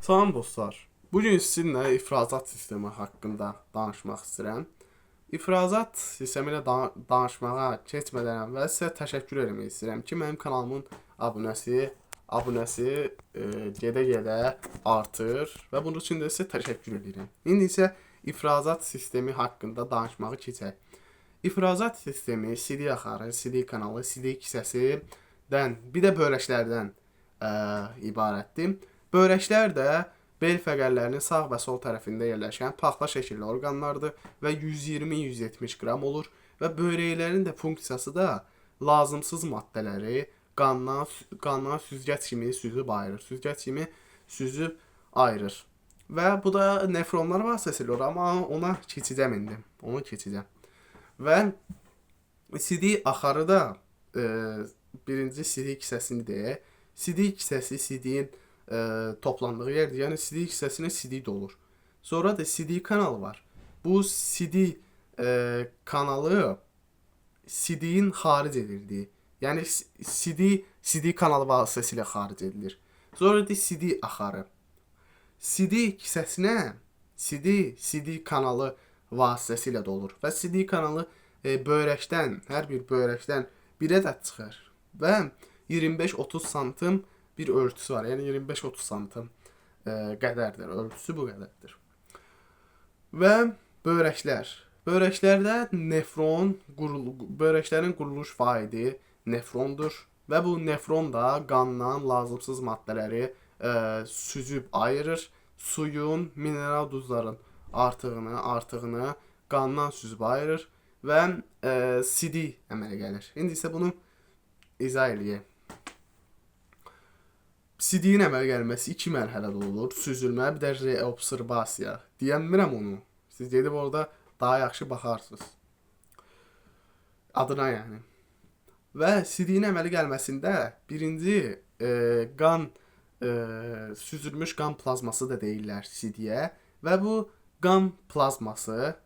Salam dostlar. Bugün sizinlə ifrazat sistemi haqqında danışmaq istəyirəm. İfrazat sistemi ilə danışmağa keçmədən əvvəl sizə təşəkkür etmək istəyirəm ki, mənim kanalımın abunəsi gedə-gedə artır və bunun üçün də sizə təşəkkür edirəm. İndi isə ifrazat sistemi haqqında danışmağı keçək. İfrazat sistemi CD axarı, CD kanalı, CD kisəsindən, bir də böreklərdən ibarətdir. Böreklər də bel fəqərlərinin sağ və sol tərəfində yerləşən paxla şəkilli orqanlardır və 120-170 qram olur və böreklərin də funksiyası da lazımsız maddələri qandan süzgəc kimi süzüb ayırır. Və bu da nefronlar vasitəsilə olur, amma ona keçəcəm indi. Onu keçəcəm. Və CD axarı da birinci CD kisəsidir. CD kisəsi CD-nin toplandığı yerdir. Yəni CD hissəsinə CD dolur. Sonra da CD kanalı var. Bu CD kanalı CD-nin xaric edildiyi. Yəni CD kanalı vasitəsilə xaric edilir. Sonra da CD axarı. CD kisəsinə CD kanalı vasitəsilə dolur və CD kanalı hər bir börekdən bir ədəd çıxır və 25-30 santim bir ölçüsü var. Yəni 25-30 santim qədərdir. Ölçüsü bu qədərdir. Və böreklər. Böreklərdə böreklərin quruluş faidi nefrondur və bu nefron da qandan lazımsız maddələri süzüb ayırır. Suyun, mineral duzların artığını qandan süzüb ayırır və CD əmələ gəlir. İndi isə bunu izah eləyək. CD-nin əmələ gəlməsi 2 mərhələdə olur. Süzülmə, bir də reabsorbasiya. Deyəmirəm onu. Siz gedib orada daha yaxşı baxarsınız. Adına yəni. Və CD-nin əmələ gəlməsində birinci süzülmüş qan plazması da deyirlər CD-yə və bu qan plazması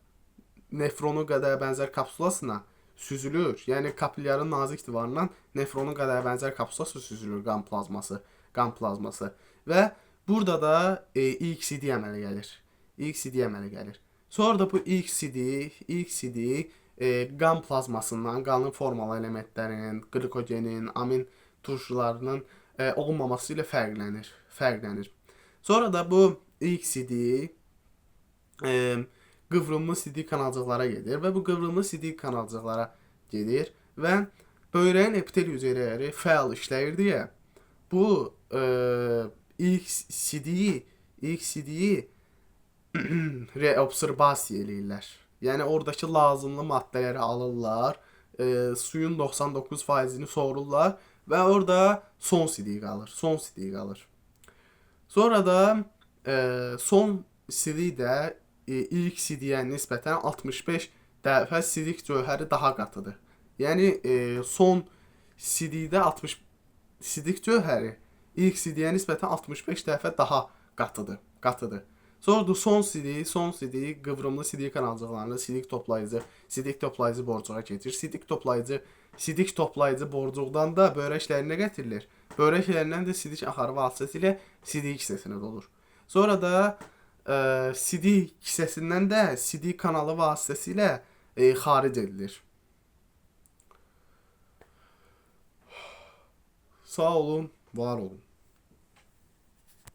nefronun qədəyə bənzər kapsulasına süzülür. Yəni kapilyarın nazik divarından nefronun qədəyə bənzər kapsulası süzülür qan plazması. Və burada da ilk CD əmələ gəlir. Sonra da bu ilk CD qan plazmasından qanın formalı elementlərinin, glikogenin, amin turşularının olmaması ilə fərqlənir. Sonra da bu ilk CD qıvrımlı CD kanalcıqlara gedir və bu qıvrımlı CD kanalcıqlara gedir və böreğin epitel hüceyrələri fəal işləyir deyə bu ilk CD-yi reabsorbasiya eləyirlər. Yəni oradakı lazımlı maddələri alırlar, suyun 99%-ni sorurlar və orada son CD qalır. Sonra da son CD də ilk CD-yə nisbətən 65 dəfə sidik cövhəri daha qatıdır. Yəni son CD-də sidik cövhəri ilk CD-yə nisbətən 65 dəfə daha qatıdır. Sonra da son CD qıvrımlı CD kanalcıqlarında sidik toplayıcı borcuğa keçir. Sidik toplayıcı borcuqdan da böreklərinə gətirilir. Böreklərindən də sidik axarı vasitəsilə CD kisəsinə dolur. Sonra da CD kisəsindən də CD kanalı vasitəsilə xaric edilir. Sağ olun, var olun.